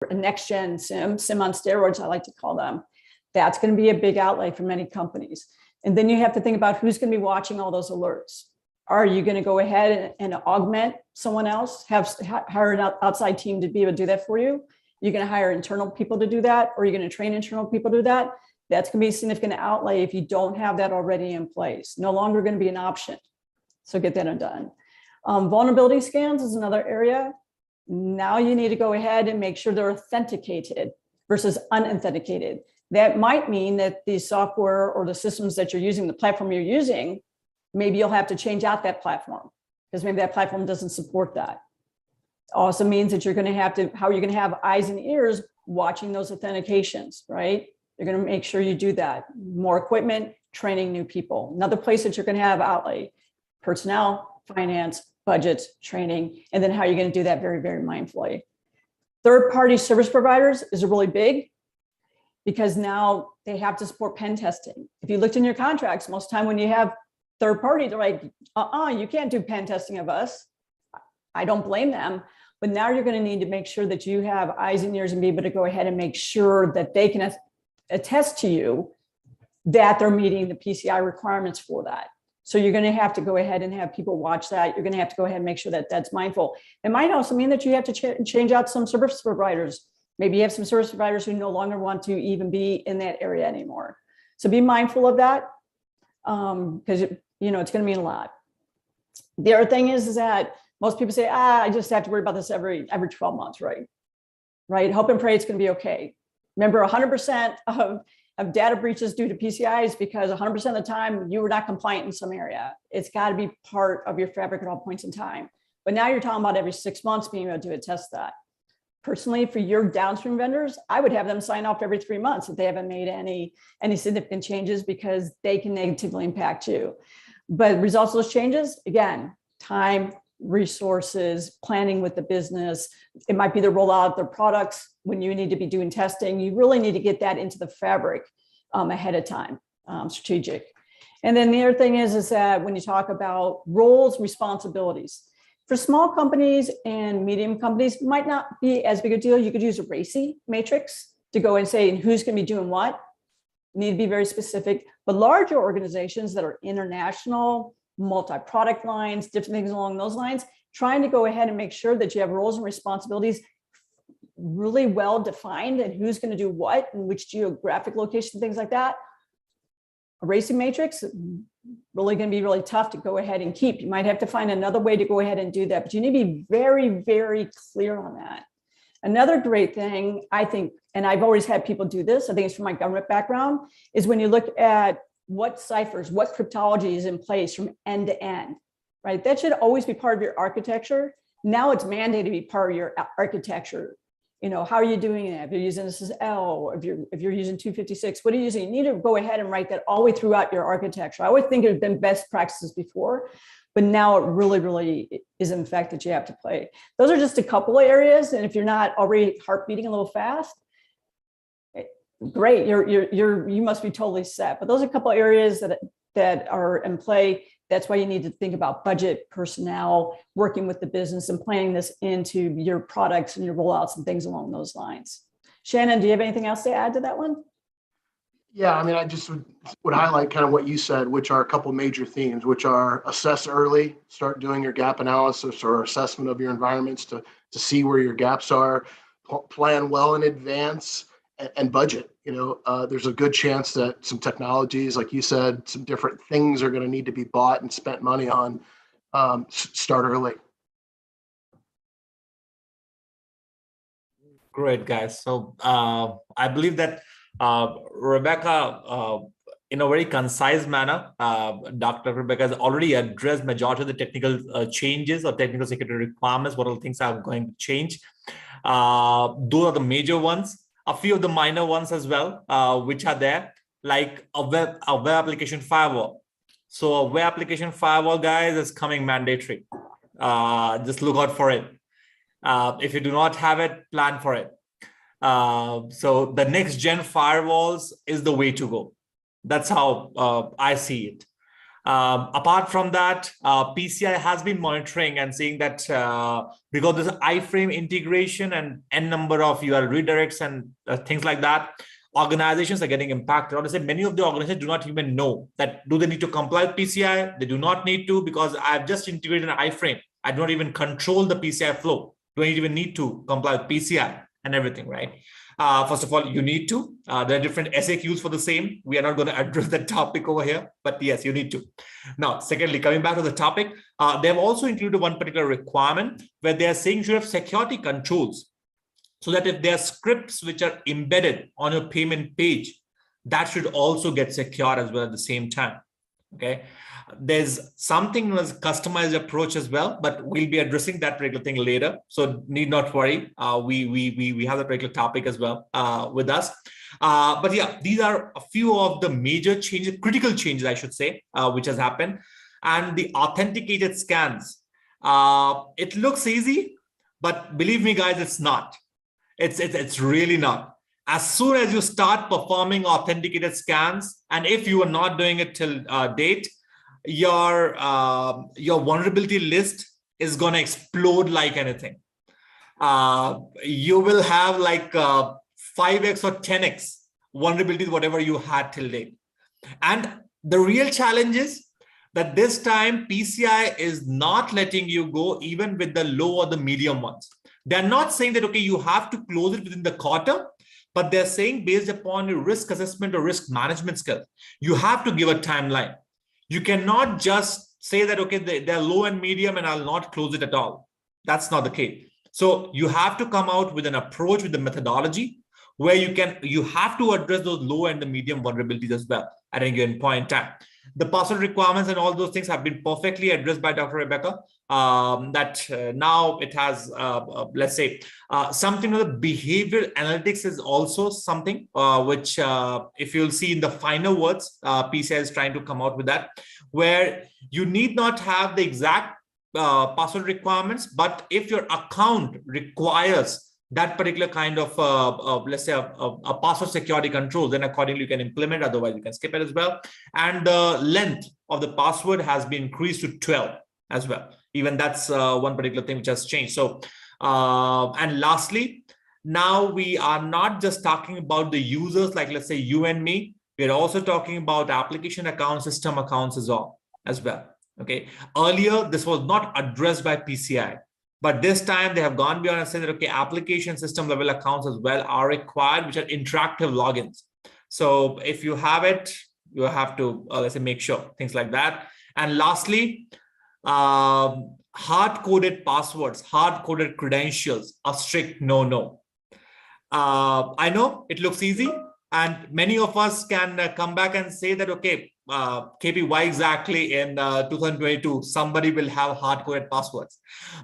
a next-gen SIM on steroids, I like to call them. That's going to be a big outlay for many companies. And then you have to think about who's going to be watching all those alerts. Are you going to go ahead and augment someone else, hire an outside team to be able to do that for you? You're going to hire internal people to do that, or you're going to train internal people to do that? That's going to be a significant outlay if you don't have that already in place. No longer going to be an option. So get that undone. Vulnerability scans is another area. Now you need to go ahead and make sure they're authenticated versus unauthenticated. That might mean that the software or the systems that you're using, the platform you're using, maybe you'll have to change out that platform because maybe that platform doesn't support that. Also means that you're going to have to, how you're going to have eyes and ears watching those authentications, right? You're going to make sure you do that. More equipment, training new people. Another place that you're going to have outlay, personnel, finance, budgets, training, and then how you're going to do that very, very mindfully. Third-party service providers is really big because now they have to support pen testing. If you looked in your contracts, most time when you have third party, they're like, you can't do pen testing of us. I don't blame them. But now you're going to need to make sure that you have eyes and ears and be able to go ahead and make sure that they can attest to you that they're meeting the PCI requirements for that. So you're going to have to go ahead and have people watch that. You're going to have to go ahead and make sure that that's mindful. It might also mean that you have to change out some service providers. Maybe you have some service providers who no longer want to even be in that area anymore. So be mindful of that because it's going to mean a lot. The other thing is that most people say, I just have to worry about this every 12 months, right? Right? Hope and pray it's going to be okay. Remember, 100% of data breaches due to PCI is because 100% of the time you were not compliant in some area. It's got to be part of your fabric at all points in time. But now you're talking about every 6 months being able to attest that. Personally, for your downstream vendors, I would have them sign off every 3 months if they haven't made any significant changes because they can negatively impact you. But results of those changes, again, time, resources, planning with the business. It might be the rollout of their products when you need to be doing testing. You really need to get that into the fabric ahead of time, strategic. And then the other thing is that when you talk about roles, responsibilities, for small companies and medium companies, it might not be as big a deal. You could use a RACI matrix to go and say who's going to be doing what. You need to be very specific. But larger organizations that are international, multi-product lines, different things along those lines, trying to go ahead and make sure that you have roles and responsibilities really well defined and who's going to do what and which geographic location, things like that. A RACI matrix, really going to be really tough to go ahead and keep. You might have to find another way to go ahead and do that, but you need to be very, very clear on that. Another great thing, I think, and I've always had people do this, I think it's from my government background, is when you look at what ciphers, what cryptology is in place from end to end, right? That should always be part of your architecture. Now it's mandated to be part of your architecture. How are you doing that? If you're using SSL, if you're using 256, what are you using? You need to go ahead and write that all the way throughout your architecture. I always think it had been best practices before, but now it really, really is in fact that you have to play. Those are just a couple of areas. And if you're not already heart beating a little fast, great, you must be totally set. But those are a couple of areas that are in play. That's why you need to think about budget, personnel, working with the business and planning this into your products and your rollouts and things along those lines. Shannon, do you have anything else to add to that one? Yeah, I mean, I just would highlight kind of what you said, which are a couple major themes, which are assess early, start doing your gap analysis or assessment of your environments to see where your gaps are, plan well in advance, and budget. There's a good chance that some technologies, like you said, some different things are going to need to be bought and spent money on. Start early. Great, guys. So I believe that Rebecca, in a very concise manner, Dr. Rebecca has already addressed majority of the technical changes or technical security requirements. What are the things are going to change? Those are the major ones. A few of the minor ones as well, which are there, like a web application firewall. So a web application firewall, guys, is coming mandatory. Just look out for it. If you do not have it, plan for it. So the next gen firewalls is the way to go. That's how I see it. Apart from that, PCI has been monitoring and saying that because there's iframe integration and n number of your redirects and things like that, organizations are getting impacted. Honestly, many of the organizations do not even know that do they need to comply with PCI? They do not need to, because I've just integrated an iframe. I do not even control the PCI flow. Do I even need to comply with PCI and everything, right? First of all, you need to. There are different SAQs for the same. We are not going to address that topic over here, but yes, you need to. Now, secondly, coming back to the topic, they have also included one particular requirement where they are saying you should have security controls, so that if there are scripts which are embedded on your payment page, that should also get secure as well at the same time. Okay. There's something as customized approach as well, but we'll be addressing that particular thing later. So need not worry. We have that particular topic as well with us. But yeah, these are a few of the major changes, critical changes, I should say, which has happened. And the authenticated scans. It looks easy, but believe me, guys, it's not. It's really not. As soon as you start performing authenticated scans, and if you are not doing it till date, your vulnerability list is going to explode like anything. You will have like 5x or 10x vulnerabilities, whatever you had till date. And the real challenge is that this time PCI is not letting you go even with the low or the medium ones. They're not saying that, okay, you have to close it within the quarter, but they're saying based upon your risk assessment or risk management skills, you have to give a timeline. You cannot just say that, okay, they're low and medium and I'll not close it at all. That's not the case. So you have to come out with an approach, with the methodology where you have to address those low and the medium vulnerabilities as well at any given point in time. The password requirements and all those things have been perfectly addressed by Dr. Rebecca. Now it has, let's say, something with the behavioral analytics is also something which, if you'll see in the final words, PCI is trying to come out with that, where you need not have the exact password requirements, but if your account requires that particular kind of, let's say, a password security control, then accordingly you can implement, otherwise you can skip it as well. And the length of the password has been increased to 12 as well. Even that's one particular thing which has changed. So, and lastly, now we are not just talking about the users, like let's say you and me, we're also talking about application accounts, system accounts as well. Okay. Earlier, this was not addressed by PCI. But this time they have gone beyond and said that, okay, application system level accounts as well are required, which are interactive logins. So if you have it, you have to, let's say, make sure, things like that. And lastly, hard-coded passwords, hard-coded credentials, a strict no-no. I know it looks easy, and many of us can come back and say that, okay, KP, why exactly in 2022 somebody will have hard-coded passwords?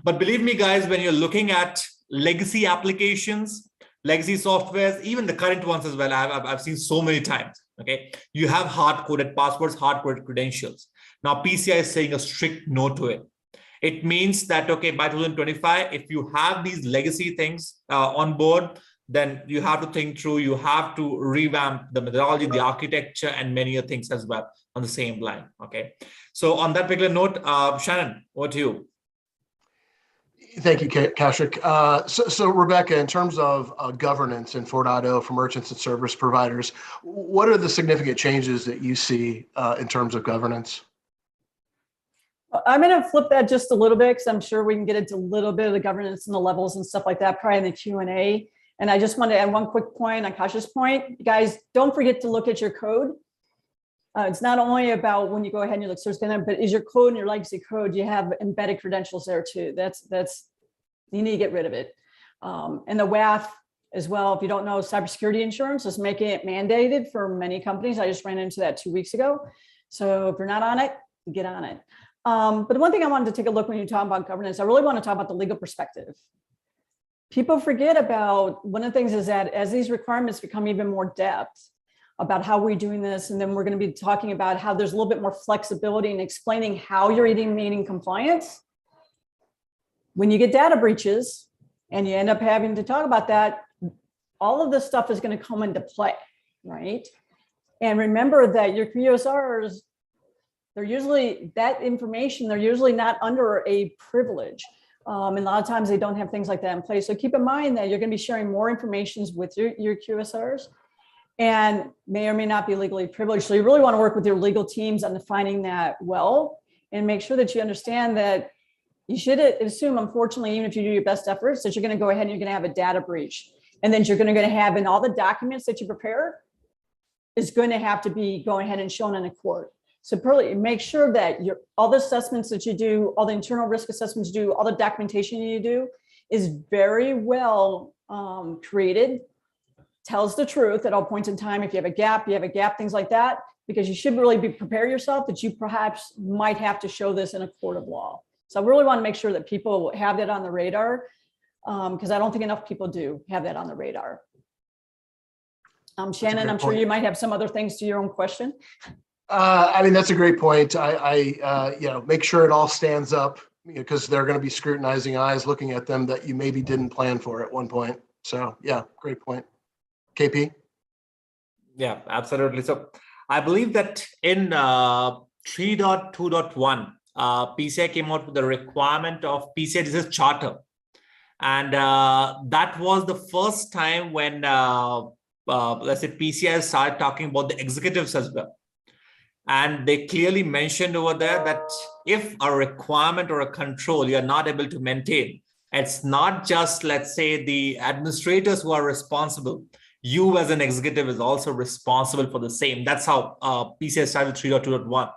But believe me, guys, when you're looking at legacy applications, legacy softwares, even the current ones as well, I've seen so many times. Okay, you have hard-coded passwords, hard-coded credentials. Now PCI is saying a strict no to it. It means that, okay, by 2025, if you have these legacy things on board, then you have to think through, you have to revamp the methodology, the architecture, and many other things as well on the same line. Okay. So on that particular note, Shannon, over to you. Thank you, Kaushik. So Rebecca, in terms of governance in 4.0 for merchants and service providers, what are the significant changes that you see in terms of governance? I'm going to flip that just a little bit, because I'm sure we can get into a little bit of the governance and the levels and stuff like that probably in the Q&A. And I just want to add one quick point on Kaushik's point. Guys, don't forget to look at your code. It's not only about when you go ahead and you look search them, but is your code and your legacy code, you have embedded credentials there too. That's you need to get rid of it. And the WAF as well, if you don't know, cybersecurity insurance is making it mandated for many companies. I just ran into that 2 weeks ago. So if you're not on it, get on it. But the one thing I wanted to take a look when you talk about governance, I really want to talk about the legal perspective. People forget about, one of the things is that as these requirements become even more depth about how we're doing this, and then we're going to be talking about how there's a little bit more flexibility in explaining how you're meeting compliance. When you get data breaches and you end up having to talk about that, all of this stuff is going to come into play, right? And remember that your QSRs that information, they're usually not under a privilege. And a lot of times they don't have things like that in place. So keep in mind that you're going to be sharing more information with your QSRs and may or may not be legally privileged. So you really want to work with your legal teams on defining that well and make sure that you understand that you should assume, unfortunately, even if you do your best efforts, that you're going to go ahead and you're going to have a data breach. And then you're going to have in all the documents that you prepare is going to have to be going ahead and shown in a court. So make sure that all the assessments that you do, all the internal risk assessments you do, all the documentation you do is very well created, tells the truth at all points in time. If you have a gap, things like that, because you should really prepare yourself that you perhaps might have to show this in a court of law. So I really want to make sure that people have that on the radar, because I don't think enough people do have that on the radar. Shannon, I'm sure you might have some other things to your own question. I mean, that's a great point. Make sure it all stands up, because they're going to be scrutinizing eyes looking at them that you maybe didn't plan for at one point. So yeah, great point. KP? Yeah, absolutely. So I believe that in 3.2.1, PCI came out with the requirement of PCI DSS charter. And that was the first time when, let's say, PCI started talking about the executives as well. And they clearly mentioned over there that if a requirement or a control you're not able to maintain, it's not just, let's say, the administrators who are responsible. You as an executive is also responsible for the same. That's how PCI started 3.2.1.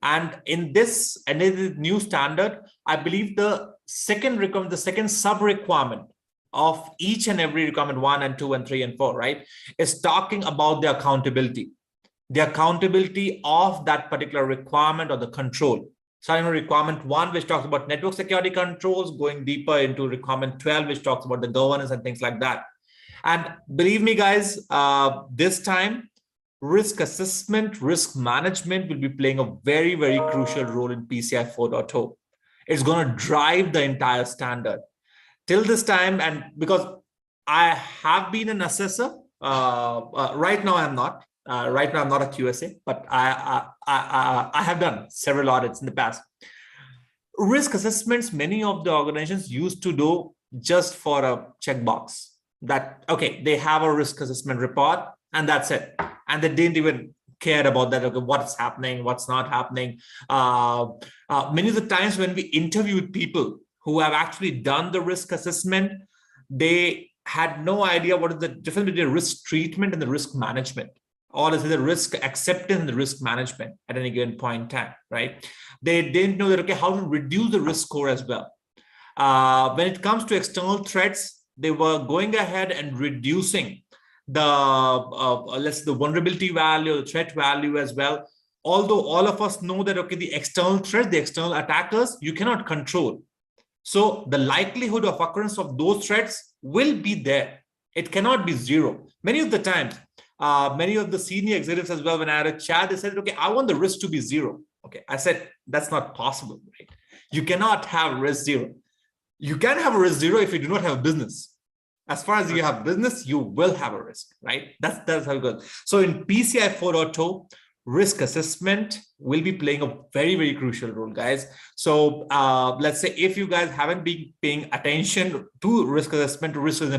And in this new standard, I believe the second sub requirement of each and every requirement 1 and 2 and 3 and 4, right, is talking about the accountability of that particular requirement or the control. Starting with requirement 1, which talks about network security controls, going deeper into requirement 12, which talks about the governance and things like that. And believe me, guys, this time, risk assessment, risk management will be playing a very, very crucial role in PCI 4.0. It's going to drive the entire standard. Till this time, and because I have been an assessor, right now I'm not. Right now I'm not a QSA, but I have done several audits in the past. Risk assessments, many of the organizations used to do just for a checkbox. That, okay, they have a risk assessment report and that's it. And they didn't even care about that, okay, what's happening, what's not happening. Many of the times when we interviewed people who have actually done the risk assessment, they had no idea what is the difference between risk treatment and the risk management, or is it the risk acceptance and the risk management at any given point in time, right? They didn't know that, okay, how to reduce the risk score as well. When it comes to external threats, they were going ahead and reducing the the vulnerability value, the threat value as well. Although all of us know that, okay, the external threat, the external attackers, you cannot control. So the likelihood of occurrence of those threats will be there. It cannot be zero. Many of the times, many of the senior executives as well, when I had a chat, they said, okay, I want the risk to be zero. Okay, I said, that's not possible, right? You cannot have risk zero. You can have a risk zero if you do not have a business. As far as you have business, you will have a risk, right? That's how it goes. So in PCI 4.0, risk assessment will be playing a very, very crucial role, guys. So let's say if you guys haven't been paying attention to risk assessment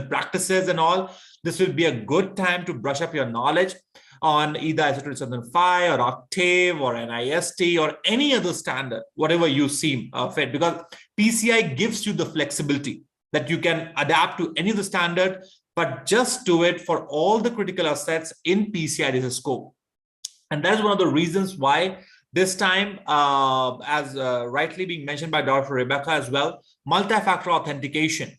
practices and all, this will be a good time to brush up your knowledge on either ISO 27005 or Octave or NIST or any other standard, whatever you seem fit, because PCI gives you the flexibility that you can adapt to any of the standard, but just do it for all the critical assets in PCI DSS scope. And that's one of the reasons why this time, as rightly being mentioned by Dr. Rebecca as well, multi-factor authentication.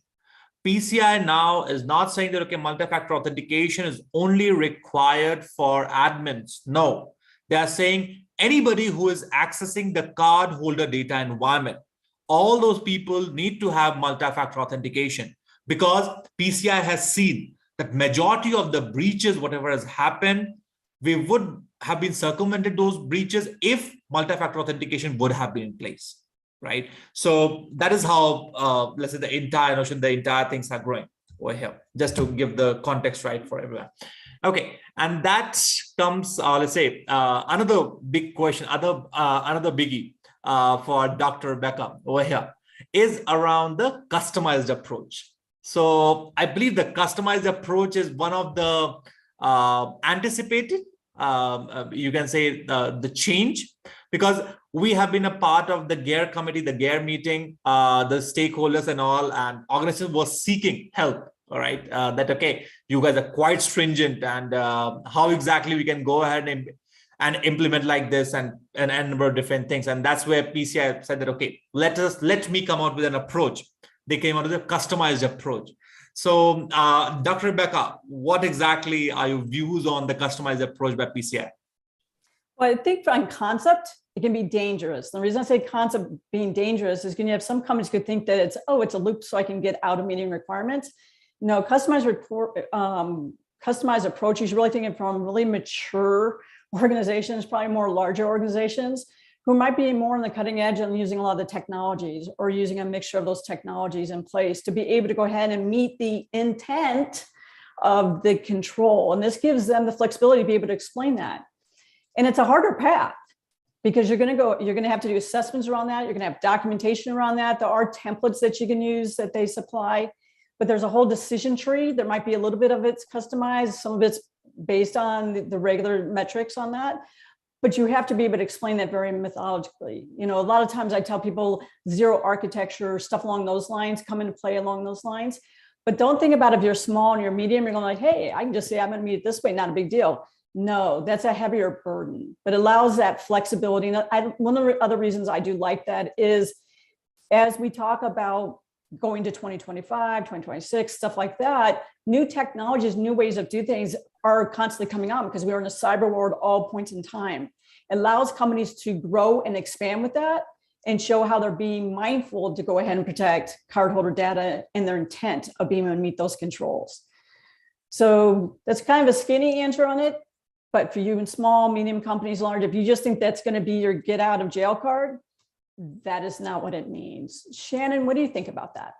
PCI now is not saying that, okay, multi-factor authentication is only required for admins. No, they are saying anybody who is accessing the card holder data environment, all those people need to have multi-factor authentication, because PCI has seen that majority of the breaches, whatever has happened, we would have been circumvented those breaches if multi-factor authentication would have been in place, right? So that is how, let's say, the entire things are growing over here, just to give the context right for everyone. Okay, and that comes, let's say, another big question, another biggie for Dr. Rebecca over here is around the customized approach. So I believe the customized approach is one of the anticipated, you can say, the change, because we have been a part of the GARE committee, the GARE meeting, the stakeholders and all, and organizations was seeking help. All right, that okay, you guys are quite stringent, and how exactly we can go ahead and implement like this and a number of different things. And that's where PCI said that okay, let me come out with an approach. They came out with a customized approach. So, Dr. Rebecca, what exactly are your views on the customized approach by PCI? Well, I think on concept, it can be dangerous. The reason I say concept being dangerous is when you have some companies could think that it's a loop so I can get out of meeting requirements. No, customized approach, you should really think it from really mature organizations, probably more larger organizations who might be more on the cutting edge and using a lot of the technologies or using a mixture of those technologies in place to be able to go ahead and meet the intent of the control. And this gives them the flexibility to be able to explain that. And it's a harder path because you're going to have to do assessments around that. You're going to have documentation around that. There are templates that you can use that they supply. But there's a whole decision tree. There might be a little bit of it's customized. Some of it's based on the regular metrics on that. But you have to be able to explain that very methodologically. You know, a lot of times I tell people zero architecture, stuff along those lines, come into play along those lines. But don't think about if you're small and you're medium, you're going like, hey, I can just say I'm going to meet it this way, not a big deal. No, that's a heavier burden, but allows that flexibility. And one of the other reasons I do like that is as we talk about going to 2025, 2026, stuff like that, new technologies, new ways of doing things are constantly coming out because we are in a cyber world all points in time. It allows companies to grow and expand with that and show how they're being mindful to go ahead and protect cardholder data and their intent of being able to meet those controls. So that's kind of a skinny answer on it. But for you in small, medium companies, large, if you just think that's going to be your get out of jail card, that is not what it means. Shannon, what do you think about that?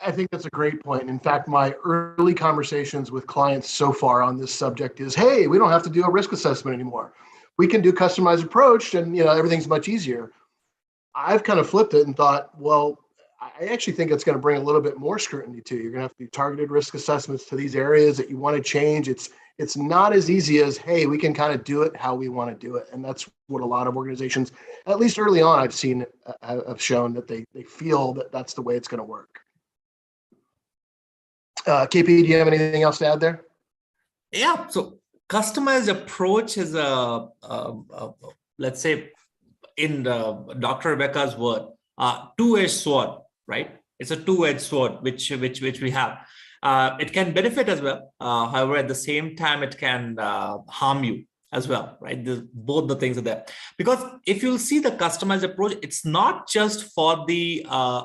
I think that's a great point. In fact, my early conversations with clients so far on this subject is, hey, we don't have to do a risk assessment anymore. We can do customized approach and everything's much easier. I've kind of flipped it and thought, well, I actually think it's going to bring a little bit more scrutiny too. You're going to have to do targeted risk assessments to these areas that you want to change. It's not as easy as, hey, we can kind of do it how we want to do it. And that's what a lot of organizations, at least early on, I've seen have shown that they feel that that's the way it's going to work. KP, do you have anything else to add there? Yeah, so customized approach is let's say in Dr. Rebecca's word, two-edged sword, right? It's a two-edged sword, which we have. It can benefit as well. However, at the same time, it can harm you as well, right? Both the things are there. Because if you'll see the customized approach, it's not just for the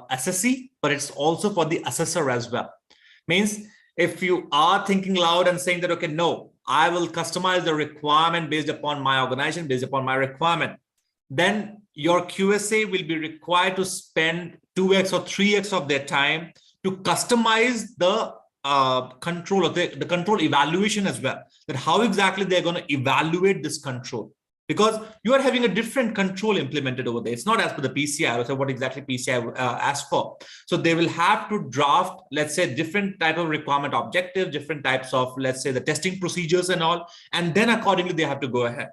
assessee, but it's also for the assessor as well. Means if you are thinking loud and saying that, okay, no, I will customize the requirement based upon my organization, based upon my requirement, then your QSA will be required to spend 2x or 3x of their time to customize the control of the control evaluation as well, that how exactly they're going to evaluate this control, because you are having a different control implemented over there. It's not as per the PCI, so what exactly PCI asked for. So they will have to draft, let's say, different type of requirement objectives, different types of, let's say, the testing procedures and all, and then accordingly they have to go ahead.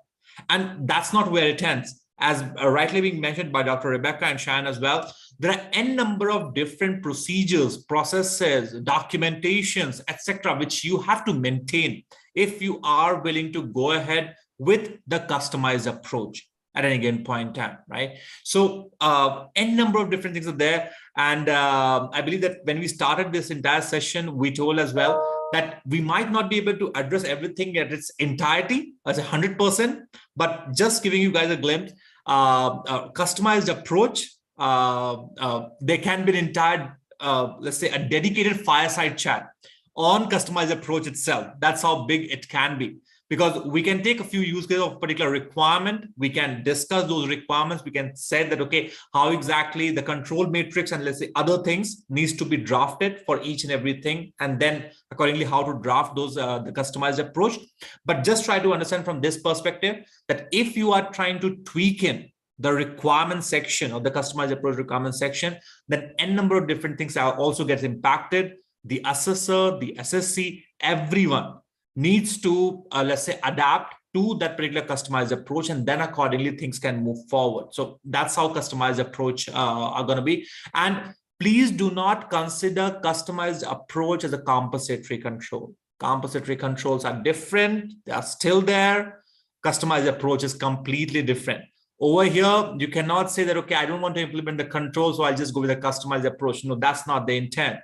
And that's not where it ends. As rightly being mentioned by Dr. Rebecca and Shan as well, there are n number of different procedures, processes, documentations, etc., which you have to maintain if you are willing to go ahead with the customized approach at any given point in time, right? So n number of different things are there. And I believe that when we started this entire session, we told as well that we might not be able to address everything at its entirety as 100%, but just giving you guys a glimpse, customized approach, there can be an entire, let's say, a dedicated fireside chat on customized approach itself. That's how big it can be. because we can take a few use cases of particular requirement. We can discuss those requirements. We can say that, okay, how exactly the control matrix and let's say other things needs to be drafted for each and everything. And then accordingly, how to draft those, the customized approach. But just try to understand from this perspective that if you are trying to tweak in the requirement section or the customized approach requirement section, then n number of different things also gets impacted. The assessor, the SSC, everyone needs to, let's say, adapt to that particular customized approach, and then accordingly things can move forward. So that's how customized approach are going to be. And please do not consider customized approach as a compensatory control. Compensatory controls are different. They are still there. Customized approach is completely different. Over here, you cannot say that, okay, I don't want to implement the control, so I'll just go with a customized approach. No, that's not the intent.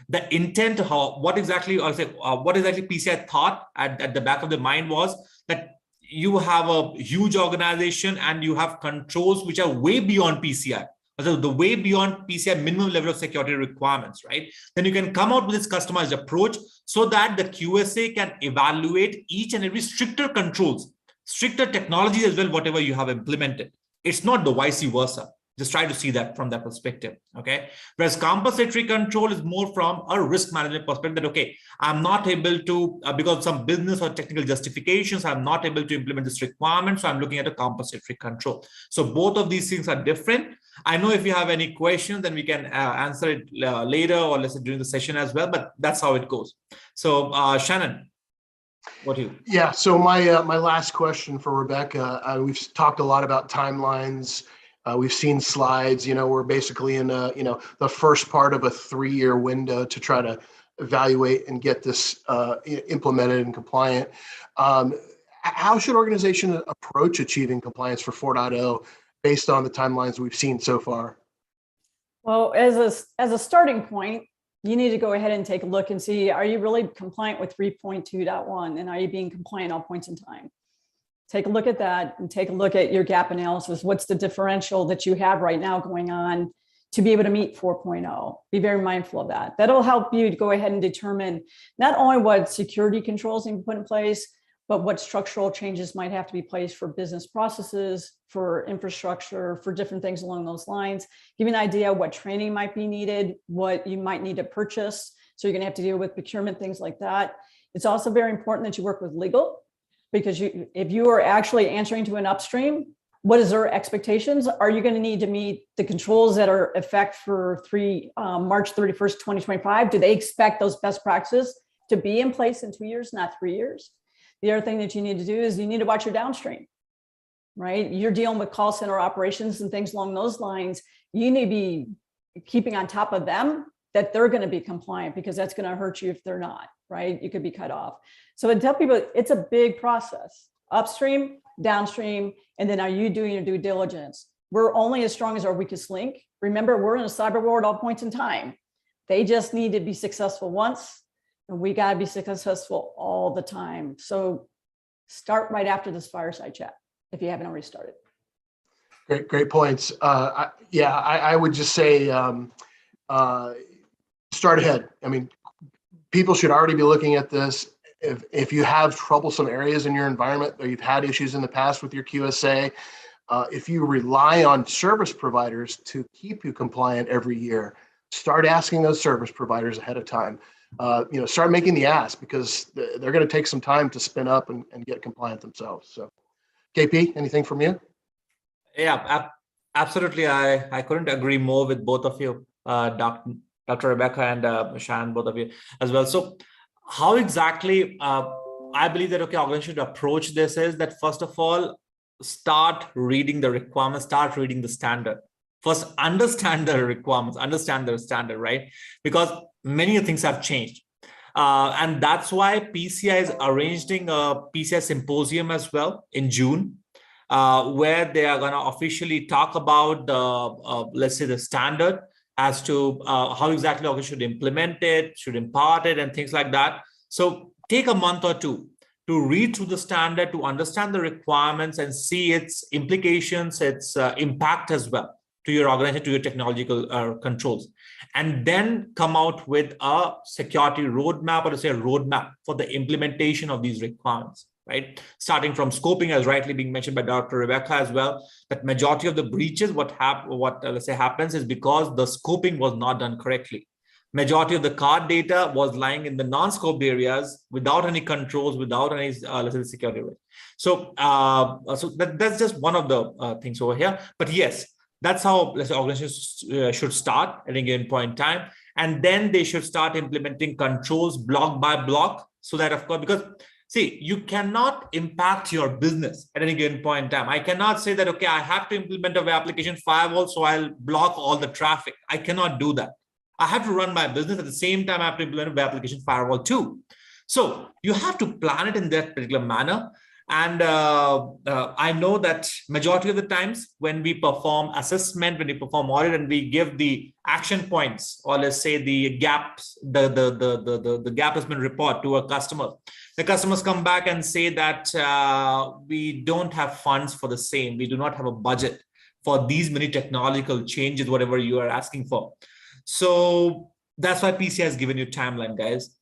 The intent, what exactly PCI thought at the back of the mind was that you have a huge organization and you have controls which are way beyond PCI. So the way beyond PCI minimum level of security requirements, right? Then you can come out with this customized approach so that the QSA can evaluate each and every stricter controls, stricter technology as well, whatever you have implemented. It's not the vice versa. Just try to see that from that perspective, okay? Whereas compensatory control is more from a risk management perspective that, okay, I'm not able to, because of some business or technical justifications, I'm not able to implement this requirement, so I'm looking at a compensatory control. So both of these things are different. I know if you have any questions, then we can answer it later or let's say during the session as well, but that's how it goes. So Shannon, what do you? Yeah, so my last question for Rebecca, we've talked a lot about timelines. We've seen slides, we're basically in the first part of a 3-year window to try to evaluate and get this implemented and compliant. How should organizations approach achieving compliance for 4.0 based on the timelines we've seen so far? Well, as a starting point, you need to go ahead and take a look and see, are you really compliant with 3.2.1 and are you being compliant all points in time? Take a look at that and take a look at your gap analysis. What's the differential that you have right now going on to be able to meet 4.0? Be very mindful of that. That'll help you to go ahead and determine not only what security controls need to be put in place, but what structural changes might have to be placed for business processes, for infrastructure, for different things along those lines. Give you an idea what training might be needed, what you might need to purchase. So you're going to have to deal with procurement, things like that. It's also very important that you work with legal, because if you are actually answering to an upstream, what is their expectations? Are you going to need to meet the controls that are effect for March 31st, 2025? Do they expect those best practices to be in place in 2 years, not 3 years? The other thing that you need to do is you need to watch your downstream, right? You're dealing with call center operations and things along those lines. You need to be keeping on top of them that they're going to be compliant, because that's going to hurt you if they're not, right? You could be cut off. So I tell people it's a big process, upstream, downstream, and then are you doing your due diligence? We're only as strong as our weakest link. Remember, we're in a cyber world all points in time. They just need to be successful once, and we got to be successful all the time. So start right after this fireside chat if you haven't already started. Great points. I would just say start ahead. I mean, people should already be looking at this. If you have troublesome areas in your environment, or you've had issues in the past with your QSA, if you rely on service providers to keep you compliant every year, start asking those service providers ahead of time. Start making the ask, because they're going to take some time to spin up and get compliant themselves. So, KP, anything from you? Yeah, absolutely. I couldn't agree more with both of you, Dr. Rebecca and Shannon, both of you as well. So how exactly I believe that, okay, organization should approach this is that, first of all, start reading the requirements, start reading the standard. First, understand the requirements, understand the standard, right? Because many things have changed. And that's why PCI is arranging a PCI symposium as well in June, where they are going to officially talk about the, let's say, the standard as to how exactly organization should implement it, should impart it, and things like that. So take a month or two to read through the standard, to understand the requirements and see its implications, its impact as well to your organization, to your technological controls, and then come out with a security roadmap, or to say a roadmap for the implementation of these requirements. right? Starting from scoping, as rightly being mentioned by Dr. Rebecca as well, that majority of the breaches, let's say happens is because the scoping was not done correctly. Majority of the card data was lying in the non-scoped areas without any controls, without any, let's say, security risk. So, that's just one of the things over here. But yes, that's how, let's say, organizations should start at any given point in time. And then they should start implementing controls block by block, so that, of course, because see, you cannot impact your business at any given point in time. I cannot say that, okay, I have to implement a web application firewall, so I'll block all the traffic. I cannot do that. I have to run my business. At the same time, I have to implement a web application firewall too. So you have to plan it in that particular manner. And I know that majority of the times when we perform assessment, when we perform audit, and we give the action points, or let's say the gaps, the gap has been report to a customer, the customers come back and say that we don't have funds for the same. We do not have a budget for these many technological changes, whatever you are asking for. So that's why PCI has given you timeline, guys.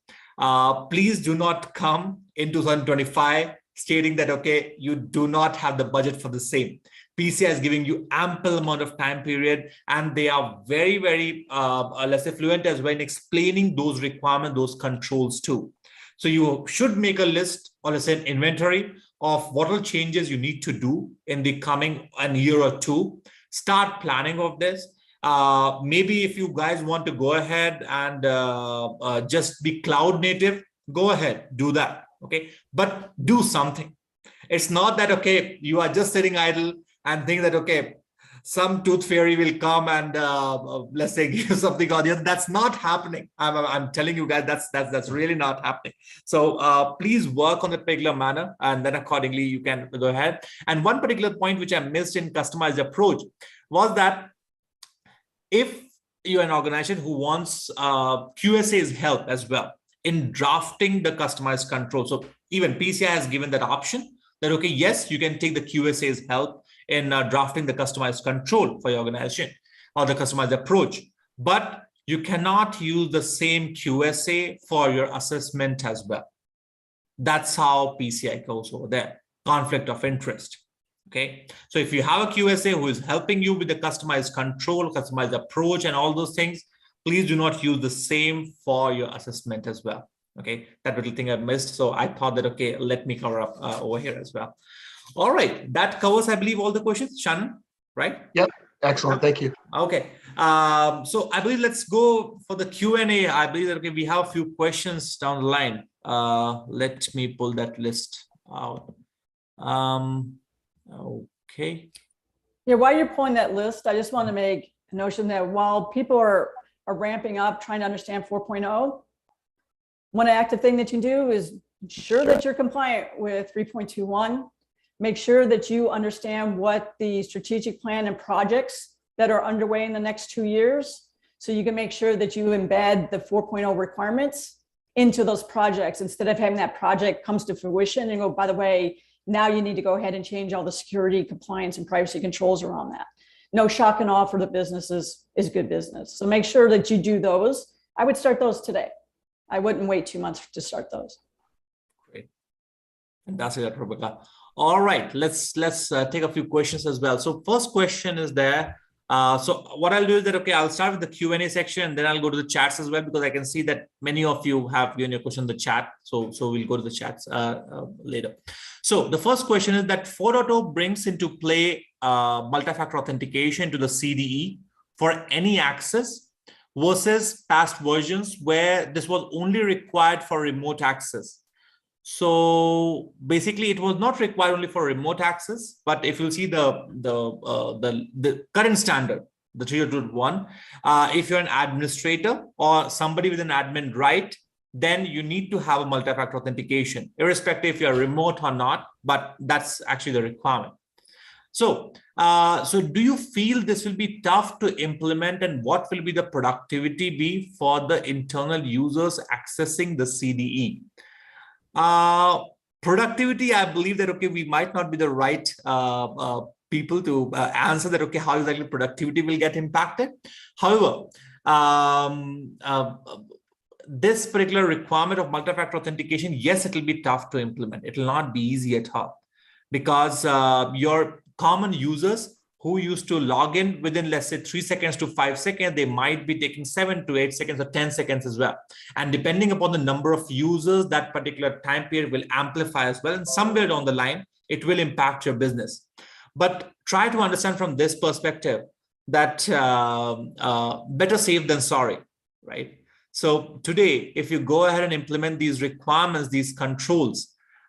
Please do not come in 2025 stating that, okay, you do not have the budget for the same. PCI is giving you ample amount of time period, and they are very, very, let's say, fluent as well in explaining those requirements, those controls too. So you should make a list, or let's say an inventory of what all changes you need to do in the coming year or two. Start planning of this. Maybe if you guys want to go ahead and just be cloud native, go ahead, do that. Okay, but do something. It's not that, okay, you are just sitting idle and think that, okay, some tooth fairy will come and let's say give something or the other. That's not happening. I'm telling you guys, that's really not happening. So please work on the particular manner, and then accordingly you can go ahead. And one particular point which I missed in customized approach was that if you're an organization who wants QSA's help as well in drafting the customized control. So even PCI has given that option that, okay, yes, you can take the QSA's help in drafting the customized control for your organization or the customized approach, but you cannot use the same QSA for your assessment as well. That's how PCI goes over there. Conflict of interest. Okay, so if you have a QSA who is helping you with the customized control, customized approach, and all those things, please do not use the same for your assessment as well. Okay, that little thing I missed. So I thought that, okay, let me cover up over here as well. All right, that covers, I believe, all the questions, Shannon, right? Yep, excellent, thank you. Okay, so I believe let's go for the Q&A. I believe that, okay, we have a few questions down the line. Let me pull that list out. Okay. Yeah, while you're pulling that list, I just want to make a notion that while people are ramping up, trying to understand 4.0, one active thing that you can do is ensure that you're compliant with 3.21. Make sure that you understand what the strategic plan and projects that are underway in the next 2 years, so you can make sure that you embed the 4.0 requirements into those projects, instead of having that project comes to fruition and go, by the way, now you need to go ahead and change all the security, compliance, and privacy controls around that. No shock and awe for the businesses is good business. So make sure that you do those. I would start those today. I wouldn't wait 2 months to start those. Great. Fantastic, Rebecca. All right, let's take a few questions as well. So first question is there. So what I'll do is that, okay, I'll start with the Q&A section, and then I'll go to the chats as well, because I can see that many of you have given your question in the chat. So we'll go to the chats later. So the first question is that 4.0 brings into play multi-factor authentication to the CDE for any access versus past versions where this was only required for remote access. So basically, it was not required only for remote access, but if you see the current standard, the 3.1, if you're an administrator or somebody with an admin right, then you need to have a multi-factor authentication, irrespective if you're remote or not, but that's actually the requirement. So, so do you feel this will be tough to implement, and what will be the productivity be for the internal users accessing the CDE? Productivity, I believe that, okay, we might not be the right people to answer that, okay, how exactly productivity will get impacted. However, this particular requirement of multi-factor authentication, yes, it will be tough to implement. It will not be easy at all, because your common users who used to log in within, let's say, 3 seconds to 5 seconds, they might be taking 7 to 8 seconds or 10 seconds as well. And depending upon the number of users, that particular time period will amplify as well. And somewhere down the line, it will impact your business. But try to understand from this perspective that better safe than sorry, right? So today, if you go ahead and implement these requirements, these controls,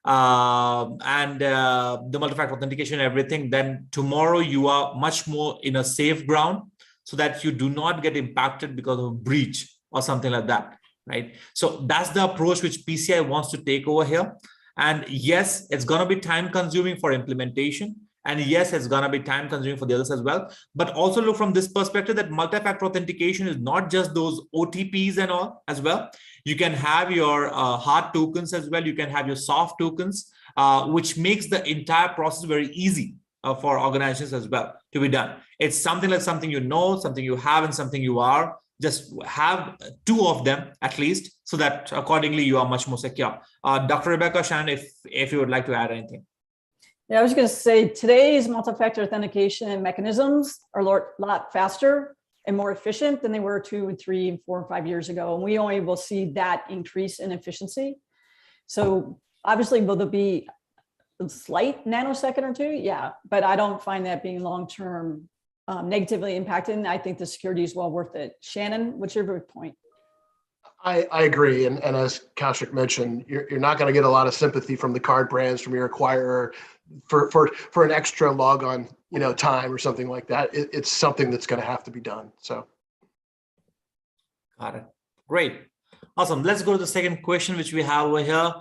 and the multi-factor authentication and everything, then tomorrow you are much more in a safe ground, so that you do not get impacted because of a breach or something like that, right? So that's the approach which PCI wants to take over here. And yes, it's going to be time consuming for implementation. And yes, it's going to be time consuming for the others as well. But also look from this perspective that multi-factor authentication is not just those OTPs and all as well. You can have your hard tokens as well. You can have your soft tokens, which makes the entire process very easy for organizations as well to be done. It's something like something you know, something you have, and something you are. Just have 2 of them at least, so that accordingly you are much more secure. Dr. Rebecca, Shannon, if you would like to add anything. Yeah, I was going to say today's multi-factor authentication mechanisms are a lot faster and more efficient than they were 2 and 3 and 4 and 5 years ago. And we only will see that increase in efficiency. So obviously, will there be a slight nanosecond or 2? Yeah, but I don't find that being long-term negatively impacted. And I think the security is well worth it. Shannon, what's your viewpoint? I agree. And as Kaushik mentioned, you're not going to get a lot of sympathy from the card brands, from your acquirer for an extra log on, time or something like that. It's something that's going to have to be done. So. Got it. Great. Awesome. Let's go to the second question, which we have over here.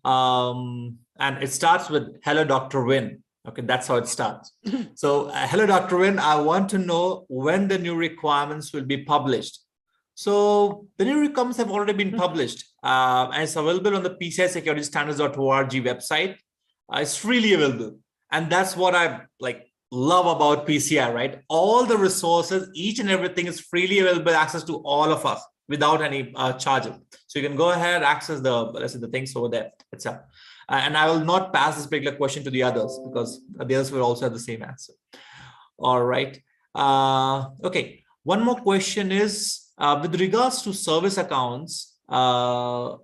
And it starts with, hello, Dr. Win. Okay, that's how it starts. So hello, Dr. Win. I want to know when the new requirements will be published. So the new requirements have already been published, and it's available on the PCI security standards.org website. It's freely available. And that's what I love about PCI, right? All the resources, each and everything is freely available, access to all of us without any charges. So you can go ahead, access the things over there itself. And I will not pass this particular question to the others, because the others will also have the same answer. All right. Okay. One more question is, with regards to service accounts and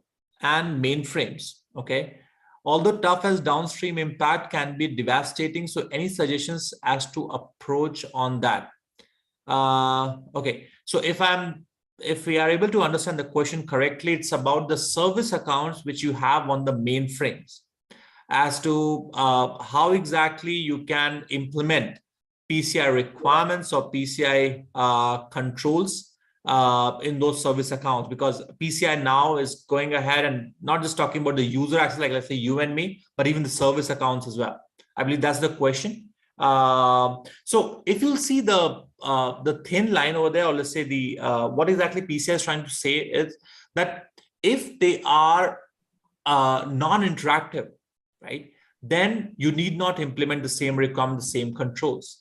mainframes, okay, although tough as downstream impact can be devastating, so any suggestions as to approach on that? Okay, so if we are able to understand the question correctly, it's about the service accounts which you have on the mainframes, as to how exactly you can implement PCI requirements or PCI controls in those service accounts, because PCI now is going ahead and not just talking about the user access, like let's say you and me, but even the service accounts as well. I believe that's the question. So if you'll see the thin line over there, or let's say the what exactly PCI is trying to say is that if they are non-interactive, right, then you need not implement the same requirement, the same controls.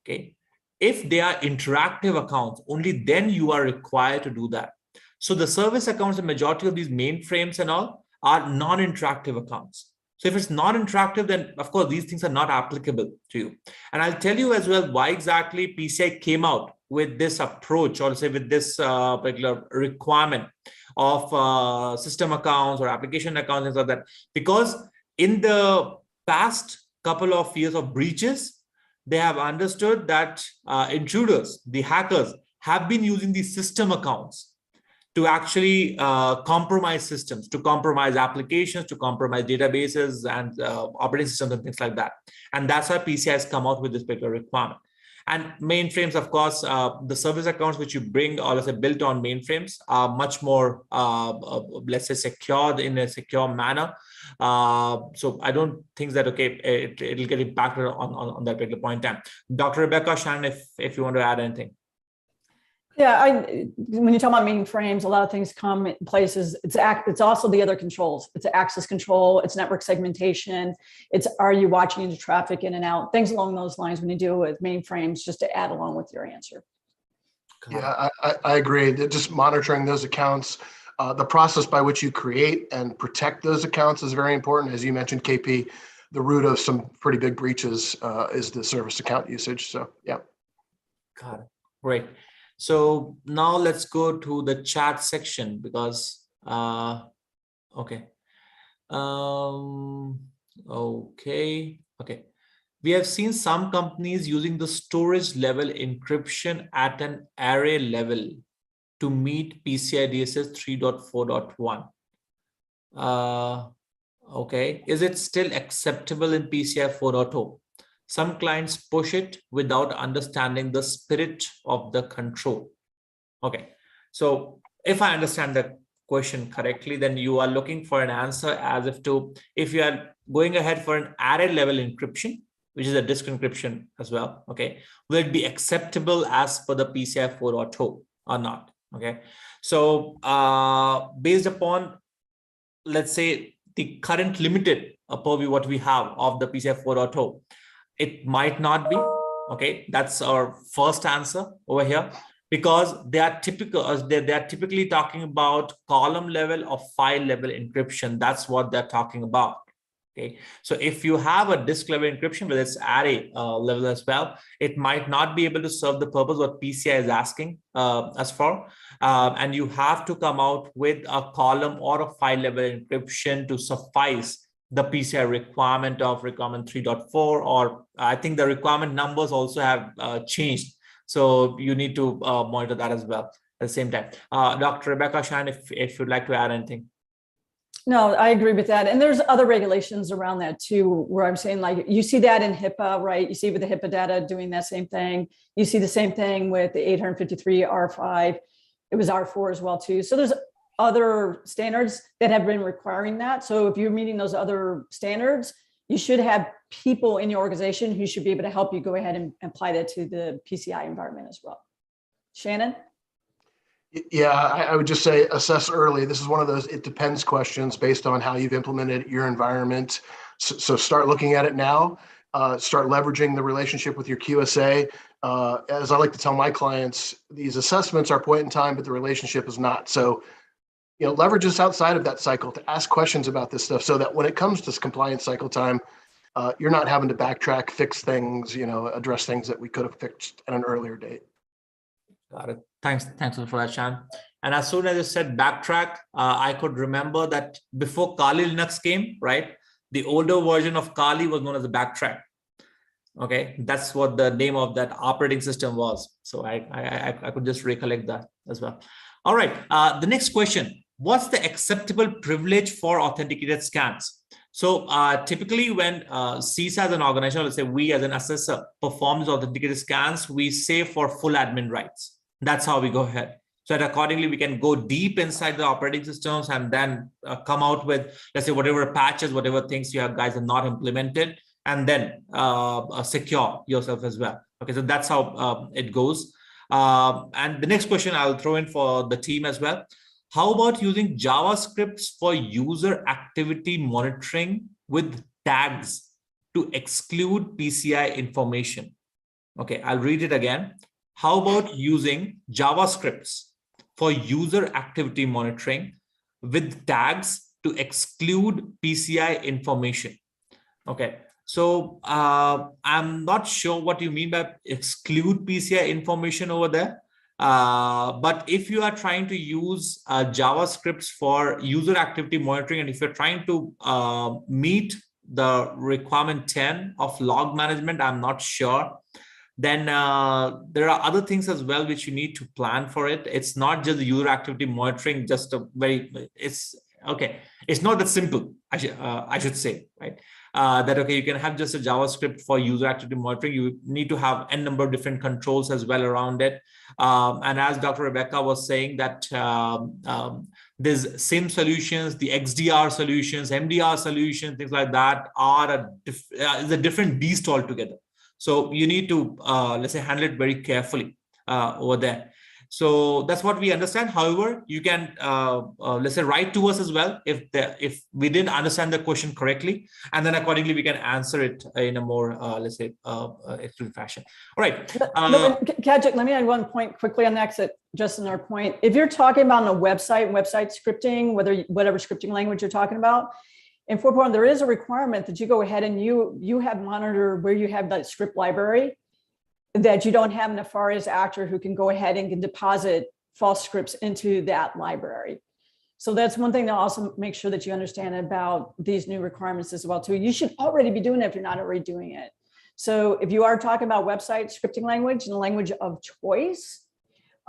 Okay. If they are interactive accounts, only then you are required to do that. So the service accounts, the majority of these mainframes and all are non-interactive accounts. So if it's non-interactive, then of course these things are not applicable to you. And I'll tell you as well why exactly PCI came out with this approach, or say with this particular requirement of system accounts or application accounts, things like that. Because in the past couple of years of breaches, they have understood that intruders, the hackers, have been using these system accounts to actually compromise systems, to compromise applications, to compromise databases and operating systems and things like that. And that's why PCI has come out with this particular requirement. And mainframes, of course, the service accounts which you bring, or let's say built on mainframes, are much more, let's say, secured in a secure manner. So I don't think that, okay, it'll get impacted on that particular point in time. Dr. Rebecca, Shannon, if you want to add anything. Yeah, when you talk about mainframes, a lot of things come in places. It's also the other controls. It's access control. It's network segmentation. It's, are you watching into traffic in and out? Things along those lines when you deal with mainframes, just to add along with your answer. Yeah, I agree. Just monitoring those accounts. The process by which you create and protect those accounts is very important. As you mentioned, KP, the root of some pretty big breaches is the service account usage. So, yeah. Got it. Great. So now let's go to the chat section because, okay. Okay. We have seen some companies using the storage level encryption at an array level to meet PCI DSS 3.4.1. Okay. Is it still acceptable in PCI 4.0? Some clients push it without understanding the spirit of the control. Okay. So if I understand the question correctly, then you are looking for an answer as if you are going ahead for an array level encryption, which is a disk encryption as well. Okay. Will it be acceptable as per the PCI 4.0 or not? Okay. So based upon, let's say, the current limited purview what we have of the PCI 4.0, it might not be. Okay, that's our first answer over here, because they are typically talking about column level or file level encryption. That's what they're talking about. Okay, so if you have a disk level encryption, whether it's array level as well, it might not be able to serve the purpose what PCI is asking us for. And you have to come out with a column or a file level encryption to suffice the PCI requirement 3.4, or I think the requirement numbers also have changed. So you need to monitor that as well at the same time. Dr. Rebecca Shan, if you'd like to add anything. No, I agree with that. And there's other regulations around that too, where I'm saying, like, you see that in HIPAA, right? You see with the HIPAA data doing that same thing. You see the same thing with the 853 R5. It was R4 as well too. So there's other standards that have been requiring that. So if you're meeting those other standards, you should have people in your organization who should be able to help you go ahead and apply that to the PCI environment as well. Shannon? Yeah, I would just say assess early. This is one of those it depends questions based on how you've implemented your environment. So start looking at it now. Start leveraging the relationship with your QSA. As I like to tell my clients, these assessments are point in time, but the relationship is not. So, leverage this outside of that cycle to ask questions about this stuff so that when it comes to compliance cycle time, you're not having to backtrack, fix things, address things that we could have fixed at an earlier date. Got it. Thanks for that, Shan. And as soon as you said backtrack, I could remember that before Kali Linux came, right? The older version of Kali was known as the backtrack. Okay, that's what the name of that operating system was. So I could just recollect that as well. All right. The next question: what's the acceptable privilege for authenticated scans? So typically when CISA as an organization, let's say we as an assessor performs authenticated scans, we say for full admin rights. That's how we go ahead. So that accordingly, we can go deep inside the operating systems and then come out with, let's say, whatever patches, whatever things you have guys have not implemented, and then secure yourself as well. Okay, so that's how it goes. And the next question I'll throw in for the team as well. How about using JavaScripts for user activity monitoring with tags to exclude PCI information? Okay, I'll read it again. How about using JavaScripts for user activity monitoring with tags to exclude PCI information? Okay, so I'm not sure what you mean by exclude PCI information over there. But if you are trying to use JavaScripts for user activity monitoring, and if you're trying to meet the requirement 10 of log management, I'm not sure. Then there are other things as well which you need to plan for it. It's not just the user activity monitoring, it's not that simple, I should say, right? That, okay, you can have just a JavaScript for user activity monitoring. You need to have n number of different controls as well around it. And as Dr. Rebecca was saying that these SIM solutions, the XDR solutions, MDR solutions, things like that is a different beast altogether. So you need to, let's say, handle it very carefully over there. So that's what we understand. However, you can, let's say, write to us as well if we didn't understand the question correctly, and then accordingly we can answer it in a more, let's say, exclusive fashion. All right. Kajik, let me add one point quickly on that. just in our point, if you're talking about on a website scripting, whatever scripting language you're talking about, in 4.1, there is a requirement that you go ahead and you have monitor where you have that script library, that you don't have a nefarious actor who can go ahead and can deposit false scripts into that library. So that's one thing to also make sure that you understand about these new requirements as well too. You should already be doing it if you're not already doing it. So if you are talking about website scripting language and the language of choice,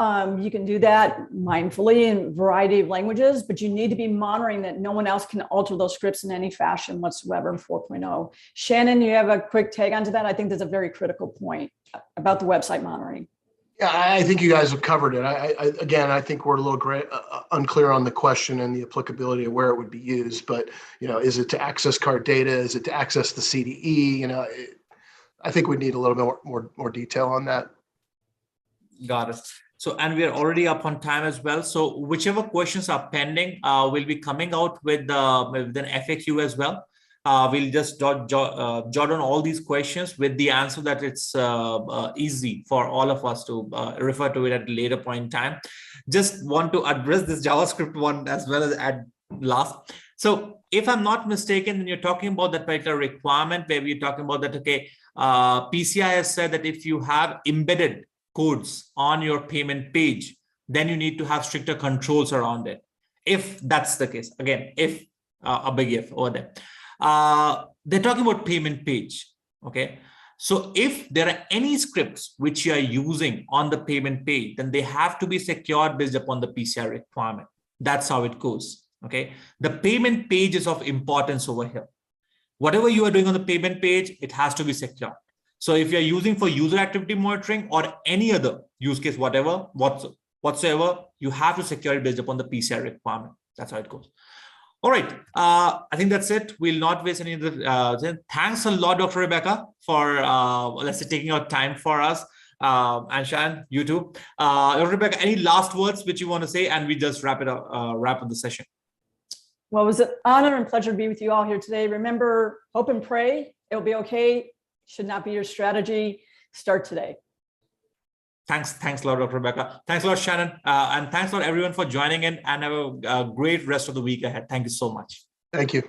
you can do that mindfully in a variety of languages, but you need to be monitoring that no one else can alter those scripts in any fashion whatsoever in 4.0. Shannon, you have a quick take onto that? I think that's a very critical point about the website monitoring. Yeah, I think you guys have covered it. I think we're a little unclear on the question and the applicability of where it would be used. But is it to access card data? Is it to access the CDE? I think we need a little bit more detail on that. Got it. So, and we are already up on time as well. So, whichever questions are pending, we'll be coming out with an FAQ as well. We'll just jot on all these questions with the answer that it's easy for all of us to refer to it at a later point in time. Just want to address this JavaScript one as well as at last. So if I'm not mistaken, when you're talking about that particular requirement where we're talking about that, okay, PCI has said that if you have embedded codes on your payment page, then you need to have stricter controls around it. If that's the case, again, if a big if over there. They're talking about payment page. Okay. So if there are any scripts which you are using on the payment page, then they have to be secured based upon the PCI requirement. That's how it goes. Okay. The payment page is of importance over here. Whatever you are doing on the payment page, it has to be secure. So if you're using for user activity monitoring or any other use case, whatsoever, you have to secure it based upon the PCI requirement. That's how it goes. All right. I think that's it. We'll not waste any of the thanks a lot, Dr. Rebecca, for let's say taking out time for us. And Shan, you too. Dr. Rebecca, any last words which you want to say, and we just wrap up the session. Well, it was an honor and pleasure to be with you all here today. Remember, hope and pray. It'll be okay. Should not be your strategy. Start today. Thanks a lot, Dr. Rebecca. Thanks a lot, Shannon. And thanks a lot, everyone, for joining in, and have a great rest of the week ahead. Thank you so much. Thank you.